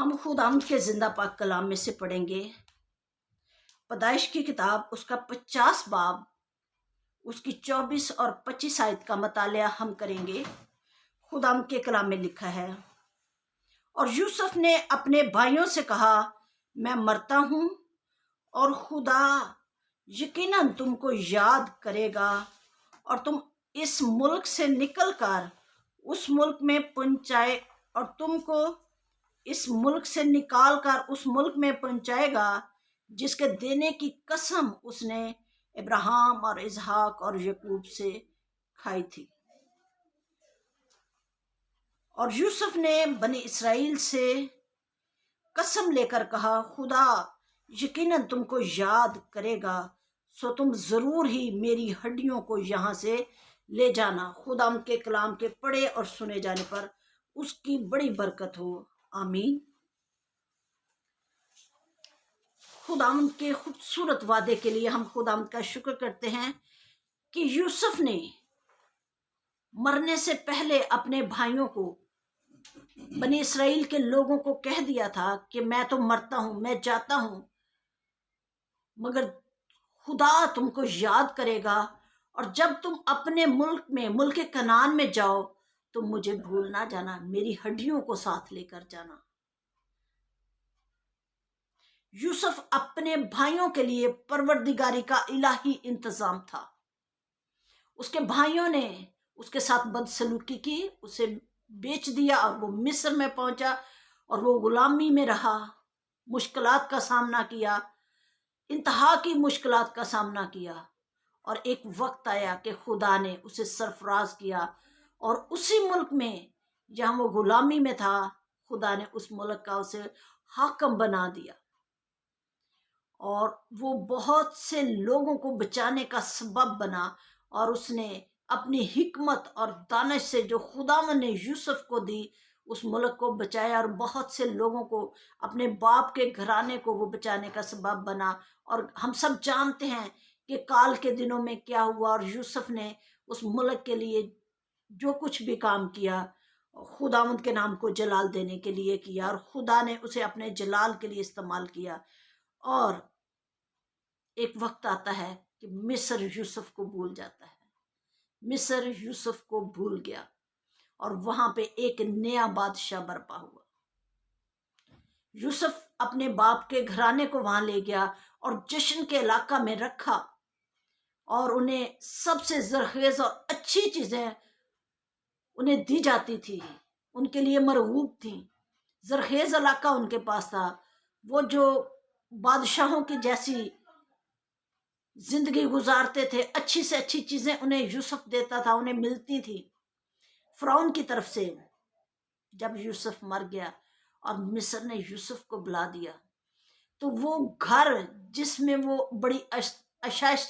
ہم خداوند کے زندہ پاک کلام میں سے پڑھیں گے پیدائش کی کتاب اس کا 50 باب اس کی 24 اور 25 آیت کا مطالعہ ہم کریں گے۔ خداوند کے کلام میں لکھا ہے، اور یوسف نے اپنے بھائیوں سے کہا، میں مرتا ہوں اور خدا یقیناً تم کو یاد کرے گا اور تم اس ملک سے نکل کر اس ملک میں پہنچائے اور تم کو اس ملک سے نکال کر اس ملک میں پہنچائے گا جس کے دینے کی قسم اس نے ابراہیم اور اسحاق اور یعقوب سے کھائی تھی۔ اور یوسف نے بنی اسرائیل سے قسم لے کر کہا، خدا یقیناً تم کو یاد کرے گا، سو تم ضرور ہی میری ہڈیوں کو یہاں سے لے جانا۔ خدا کے کلام کے پڑھے اور سنے جانے پر اس کی بڑی برکت ہو، آمین۔ خداوند کے خوبصورت وعدے کے لیے ہم خداوند کا شکر کرتے ہیں کہ یوسف نے مرنے سے پہلے اپنے بھائیوں کو، بنی اسرائیل کے لوگوں کو کہہ دیا تھا کہ میں تو مرتا ہوں، میں جاتا ہوں، مگر خدا تم کو یاد کرے گا، اور جب تم اپنے ملک میں، ملک کنعان میں جاؤ، تم مجھے بھول نہ جانا، میری ہڈیوں کو ساتھ لے کر جانا۔ یوسف اپنے بھائیوں کے لیے پروردگاری کا الہی انتظام تھا۔ اس کے بھائیوں نے اس کے ساتھ بدسلوکی کی، اسے بیچ دیا اور وہ مصر میں پہنچا اور وہ غلامی میں رہا، مشکلات کا سامنا کیا، انتہا کی مشکلات کا سامنا کیا، اور ایک وقت آیا کہ خدا نے اسے سرفراز کیا، اور اسی ملک میں جہاں وہ غلامی میں تھا، خدا نے اس ملک کا اسے حاکم بنا دیا، اور وہ بہت سے لوگوں کو بچانے کا سبب بنا، اور اس نے اپنی حکمت اور دانش سے جو خداوند نے یوسف کو دی، اس ملک کو بچایا، اور بہت سے لوگوں کو، اپنے باپ کے گھرانے کو وہ بچانے کا سبب بنا۔ اور ہم سب جانتے ہیں کہ کال کے دنوں میں کیا ہوا، اور یوسف نے اس ملک کے لیے جو کچھ بھی کام کیا، خداوند کے نام کو جلال دینے کے لیے کیا، اور خدا نے اسے اپنے جلال کے لیے استعمال کیا۔ اور ایک وقت آتا ہے کہ مصر یوسف کو بھول جاتا ہے، مصر یوسف کو بھول گیا، اور وہاں پہ ایک نیا بادشاہ برپا ہوا۔ یوسف اپنے باپ کے گھرانے کو وہاں لے گیا اور جشن کے علاقہ میں رکھا، اور انہیں سب سے زرخیز اور اچھی چیزیں انہیں دی جاتی تھی، ان کے لیے مرغوب تھیں، زرخیز علاقہ ان کے پاس تھا، وہ جو بادشاہوں کی جیسی زندگی گزارتے تھے، اچھی سے اچھی چیزیں انہیں یوسف دیتا تھا، انہیں ملتی تھی فرعون کی طرف سے۔ جب یوسف مر گیا اور مصر نے یوسف کو بلا دیا، تو وہ گھر جس میں وہ بڑی عشائش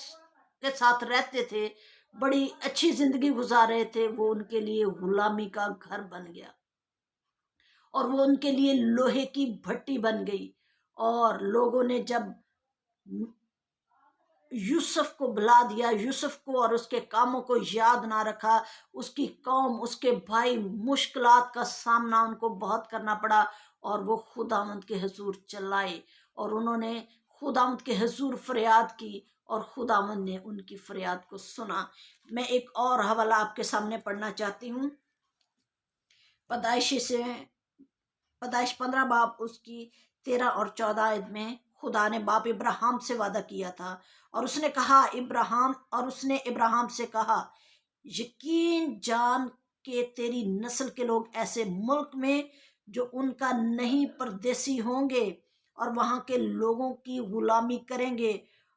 کے ساتھ رہتے تھے، بڑی اچھی زندگی گزار رہے تھے، وہ ان کے لیے غلامی کا گھر بن گیا، اور وہ ان کے لیے لوہے کی بھٹی بن گئی۔ اور لوگوں نے جب یوسف کو بلا دیا، یوسف کو اور اس کے کاموں کو یاد نہ رکھا، اس کی قوم، اس کے بھائی، مشکلات کا سامنا ان کو بہت کرنا پڑا، اور وہ خداوند کے حضور چلائے، اور انہوں نے خداوند کے حضور فریاد کی، اور خداوند نے ان کی فریاد کو سنا۔ میں ایک اور حوالہ آپ کے سامنے پڑھنا چاہتی ہوں، پیدائش 15 باب اس کی 13 اور 14 آیت میں خدا نے باپ ابراہیم سے وعدہ کیا تھا، اور اس نے ابراہیم سے کہا، یقین جان کہ تیری نسل کے لوگ ایسے ملک میں جو ان کا نہیں پردیسی ہوں گے، اور وہاں کے لوگوں کی غلامی کریں گے،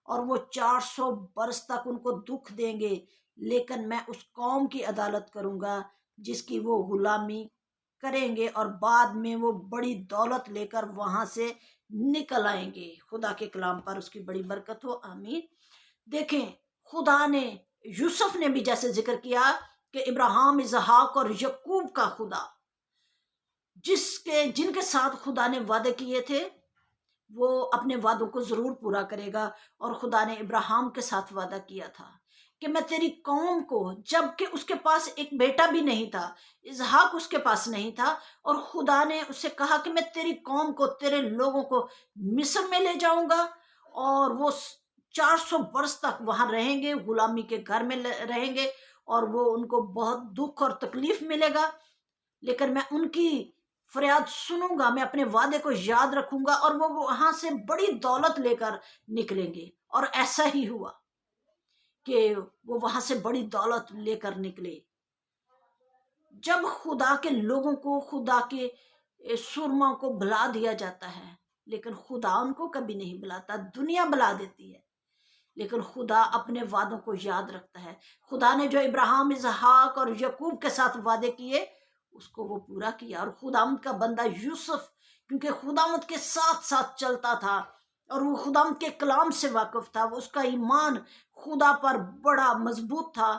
اور وہ 400 برس تک ان کو دکھ دیں گے، لیکن میں اس قوم کی عدالت کروں گا جس کی وہ غلامی کریں گے، اور بعد میں وہ بڑی دولت لے کر وہاں سے نکل آئیں گے۔ خدا کے کلام پر اس کی بڑی برکت ہو، آمین۔ دیکھیں، خدا نے، یوسف نے بھی جیسے ذکر کیا کہ ابراہیم، اسحاق اور یعقوب کا خدا، جن کے ساتھ خدا نے وعدے کیے تھے، وہ اپنے وعدوں کو ضرور پورا کرے گا۔ اور خدا نے ابراہیم کے ساتھ وعدہ کیا تھا کہ میں تیری قوم کو، جب کہ اس کے پاس ایک بیٹا بھی نہیں تھا، اسحاق اس کے پاس نہیں تھا، اور خدا نے اسے کہا کہ میں تیری قوم کو، تیرے لوگوں کو مصر میں لے جاؤں گا، اور وہ 400 برس تک وہاں رہیں گے، غلامی کے گھر میں رہیں گے، اور وہ ان کو بہت دکھ اور تکلیف ملے گا، لیکن میں ان کی فریاد سنوں گا، میں اپنے وعدے کو یاد رکھوں گا، اور وہ وہاں سے بڑی دولت لے کر نکلیں گے۔ اور ایسا ہی ہوا کہ وہ وہاں سے بڑی دولت لے کر نکلے۔ جب خدا کے لوگوں کو، خدا کے سرموں کو بلا دیا جاتا ہے، لیکن خدا ان کو کبھی نہیں بلاتا، دنیا بلا دیتی ہے، لیکن خدا اپنے وعدوں کو یاد رکھتا ہے۔ خدا نے جو ابراہیم، اسحاق اور یعقوب کے ساتھ وعدے کیے، اس کو وہ پورا کیا۔ اور خداوند کا بندہ یوسف، کیونکہ خداوند کے ساتھ ساتھ چلتا تھا اور وہ خداوند کے کلام سے واقف تھا، اس کا ایمان خدا پر بڑا مضبوط تھا،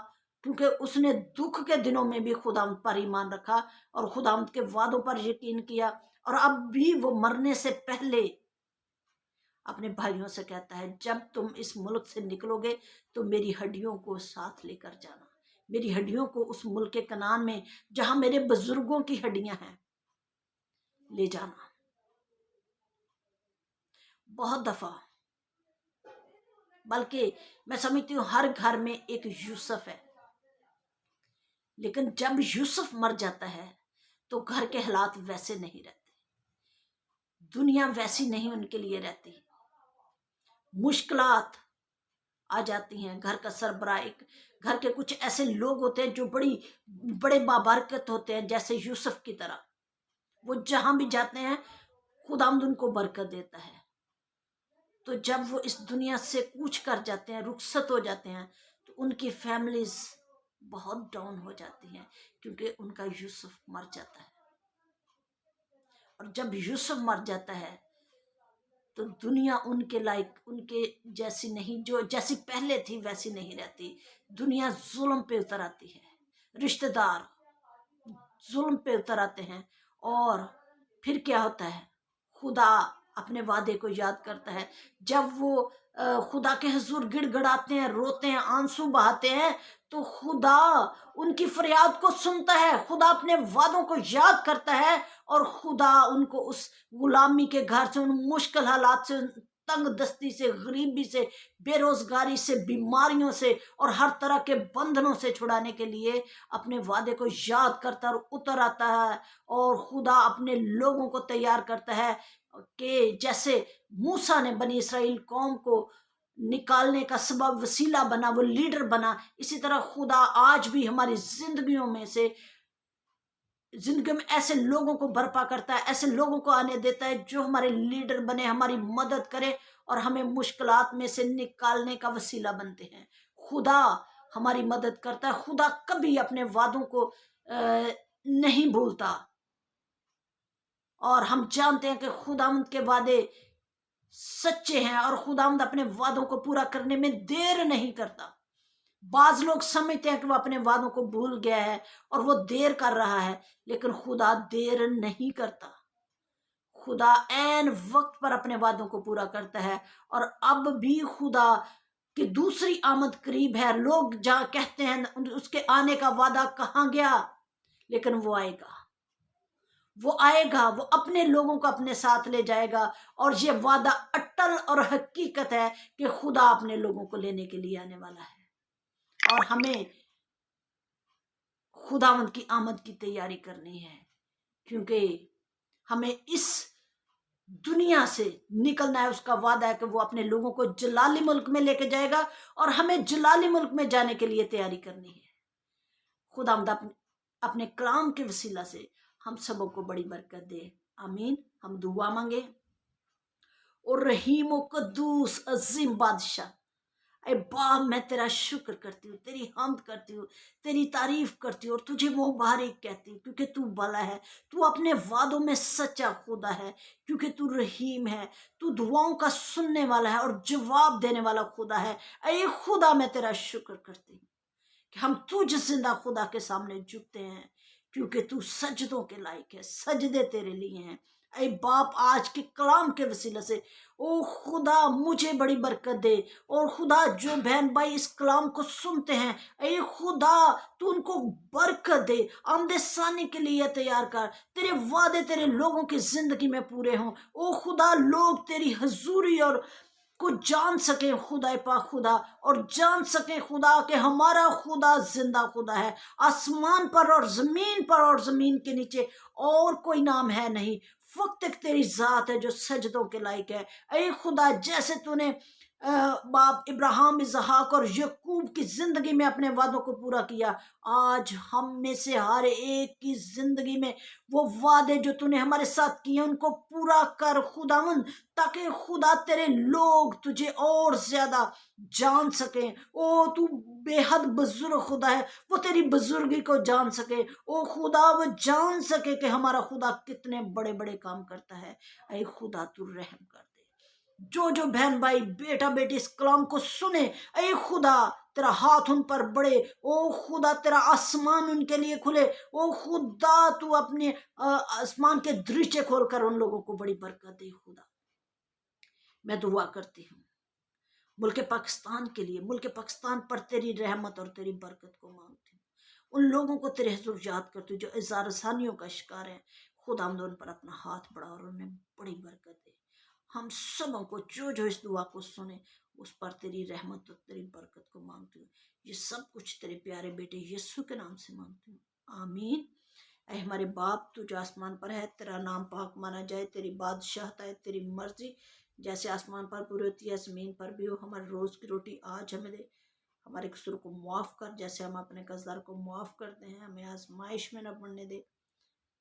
کیونکہ اس نے دکھ کے دنوں میں بھی خداوند پر ایمان رکھا اور خداوند کے وعدوں پر یقین کیا، اور اب بھی وہ مرنے سے پہلے اپنے بھائیوں سے کہتا ہے، جب تم اس ملک سے نکلو گے تو میری ہڈیوں کو ساتھ لے کر جانا، میری ہڈیوں کو اس ملک کنعان میں جہاں میرے بزرگوں کی ہڈیاں ہیں لے جانا۔ بہت دفعہ، بلکہ میں سمجھتی ہوں ہر گھر میں ایک یوسف ہے، لیکن جب یوسف مر جاتا ہے تو گھر کے حالات ویسے نہیں رہتے، دنیا ویسی نہیں ان کے لیے رہتی، مشکلات آ جاتی ہیں۔ گھر کا سربراہ، گھر کے کچھ ایسے لوگ ہوتے ہیں جو بڑے بابرکت ہوتے ہیں، جیسے یوسف کی طرح، وہ جہاں بھی جاتے ہیں خداوند ان کو برکت دیتا ہے۔ تو جب وہ اس دنیا سے کوچ کر جاتے ہیں، رخصت ہو جاتے ہیں، تو ان کی فیملیز بہت ڈاؤن ہو جاتی ہیں، کیونکہ ان کا یوسف مر جاتا ہے۔ اور جب یوسف مر جاتا ہے تو دنیا ان کے لائق، ان کے جیسی نہیں، جو جیسی پہلے تھی ویسی نہیں رہتی، دنیا ظلم پہ اتر آتی ہے، رشتہ دار ظلم پہ اتر آتے ہیں، اور پھر کیا ہوتا ہے؟ خدا اپنے وعدے کو یاد کرتا ہے۔ جب وہ خدا کے حضور گڑ گڑاتے ہیں، روتے ہیں، آنسو بہاتے ہیں، تو خدا ان کی فریاد کو سنتا ہے، خدا اپنے وعدوں کو یاد کرتا ہے، اور خدا ان کو اس غلامی کے گھر سے، ان مشکل حالات سے، تنگ دستی سے، غریبی سے، بے روزگاری سے، بیماریوں سے اور ہر طرح کے بندھنوں سے چھڑانے کے لیے اپنے وعدے کو یاد کرتا ہے اور اتر آتا ہے، اور خدا اپنے لوگوں کو تیار کرتا ہے کہ جیسے موسیٰ نے بنی اسرائیل قوم کو نکالنے کا سبب، وسیلہ بنا، وہ لیڈر بنا، اسی طرح خدا آج بھی ہماری زندگیوں میں ایسے لوگوں کو برپا کرتا ہے، ایسے لوگوں کو آنے دیتا ہے جو ہمارے لیڈر بنے، ہماری مدد کرے اور ہمیں مشکلات میں سے نکالنے کا وسیلہ بنتے ہیں۔ خدا ہماری مدد کرتا ہے، خدا کبھی اپنے وعدوں کو نہیں بھولتا، اور ہم جانتے ہیں کہ خداوند کے وعدے سچے ہیں، اور خداوند اپنے وعدوں کو پورا کرنے میں دیر نہیں کرتا۔ بعض لوگ سمجھتے ہیں کہ وہ اپنے وعدوں کو بھول گیا ہے اور وہ دیر کر رہا ہے، لیکن خدا دیر نہیں کرتا، خدا عین وقت پر اپنے وعدوں کو پورا کرتا ہے۔ اور اب بھی خدا کی دوسری آمد قریب ہے، لوگ جہاں کہتے ہیں اس کے آنے کا وعدہ کہاں گیا، لیکن وہ آئے گا، وہ آئے گا، وہ اپنے لوگوں کو اپنے ساتھ لے جائے گا، اور یہ وعدہ اٹل اور حقیقت ہے کہ خدا اپنے لوگوں کو لینے کے لیے آنے والا ہے، اور ہمیں خداوند کی آمد کی تیاری کرنی ہے، کیونکہ ہمیں اس دنیا سے نکلنا ہے۔ اس کا وعدہ ہے کہ وہ اپنے لوگوں کو جلالی ملک میں لے کے جائے گا، اور ہمیں جلالی ملک میں جانے کے لیے تیاری کرنی ہے۔ خداوند اپنے کلام کے وسیلہ سے ہم سبوں کو بڑی برکت دے، آمین۔ ہم دعا مانگے۔ اور رحیم و قدوس عظیم بادشاہ، اے باپ، میں تیرا شکر کرتی ہوں، تیری حمد کرتی ہوں، تیری تعریف کرتی ہوں، اور تجھے مبارک کہتی ہوں، کیونکہ تو بھلا ہے، تو اپنے وعدوں میں سچا خدا ہے، کیونکہ تو رحیم ہے، تو دعاؤں کا سننے والا ہے اور جواب دینے والا خدا ہے۔ اے خدا، میں تیرا شکر کرتی ہوں کہ ہم تجھ زندہ خدا کے سامنے جھکتے ہیں، کیونکہ تو سجدوں کے لائق ہے، سجدے تیرے لیے ہیں۔ اے باپ آج کے کلام کے وسیلے سے او خدا مجھے بڑی برکت دے، اور خدا جو بہن بھائی اس کلام کو سنتے ہیں اے خدا تو ان کو برکت دے، آمد ثانی کے لیے تیار کر، تیرے وعدے تیرے لوگوں کی زندگی میں پورے ہوں۔ او خدا لوگ تیری حضوری اور کو جان سکیں خدا پاک خدا، اور جان سکیں خدا کہ ہمارا خدا زندہ خدا ہے، آسمان پر اور زمین کے نیچے اور کوئی نام ہے نہیں، فقط ایک تیری ذات ہے جو سجدوں کے لائق ہے۔ اے خدا جیسے تو نے باپ ابراہیم، اسحاق اور یعقوب کی زندگی میں اپنے وعدوں کو پورا کیا، آج ہم میں سے ہر ایک کی زندگی میں وہ وعدے جو تو نے ہمارے ساتھ کیے ان کو پورا کر خداوند، تاکہ خدا تیرے لوگ تجھے اور زیادہ جان سکیں۔ او تو بے حد بزرگ خدا ہے، وہ تیری بزرگی کو جان سکے، او خدا وہ جان سکے کہ ہمارا خدا کتنے بڑے بڑے کام کرتا ہے۔ اے خدا تو رحم کر دے، جو بہن بھائی بیٹا بیٹی اس کلام کو سنے، اے خدا تیرا ہاتھ ان پر بڑھے، او خدا تیرا آسمان ان کے لیے کھلے، او خدا تو اپنے آسمان کے دریچے کھول کر ان لوگوں کو بڑی برکت دے۔ خدا میں دعا کرتی ہوں ملک پاکستان کے لیے، ملک پاکستان پر تیری رحمت اور تیری برکت کو مانگتی ہوں، ان لوگوں کو تیرے حضور یاد کرتی ہوں جو اظہار ثانیوں کا شکار ہیں، خدا ان پر اپنا ہاتھ بڑھا اور انہیں بڑی برکت دے۔ ہم سبوں کو جو اس دعا کو سنے اس پر تیری رحمت اور تیری برکت کو مانگتی ہوں، یہ سب کچھ تیرے پیارے بیٹے یسوع کے نام سے مانگتی ہوں، آمین۔ اے ہمارے باپ تو جو آسمان پر ہے، تیرا نام پاک مانا جائے، تیری بادشاہت ہے، تیری مرضی جیسے آسمان پر پوری ہوتی ہے زمین پر بھی ہو۔ ہمارے روز کی روٹی آج ہمیں دے، ہمارے قصور کو معاف کر جیسے ہم اپنے قرضدار کو معاف کرتے ہیں، ہمیں آزمائش میں نہ پڑنے دے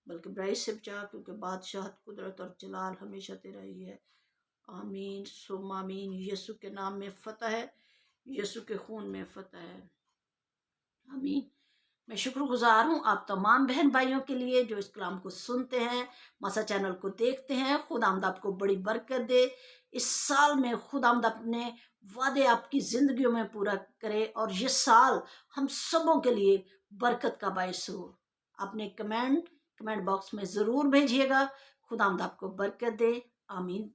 بلکہ برائی سے بچا، کیونکہ بادشاہت، قدرت اور جلال ہمیشہ تیرا ہی ہے، آمین ثم آمین۔ یسوع کے نام میں فتح ہے، یسوع کے خون میں فتح ہے، آمین۔ میں شکر گزار ہوں آپ تمام بہن بھائیوں کے لیے جو اس کلام کو سنتے ہیں، مسا چینل کو دیکھتے ہیں، خداوند آپ کو بڑی برکت دے، اس سال میں خداوند اپنے وعدے آپ کی زندگیوں میں پورا کرے، اور یہ سال ہم سبوں کے لیے برکت کا باعث ہو۔ اپنے کمنٹ باکس میں ضرور بھیجیے گا، خداوند آپ کو برکت دے، آمین۔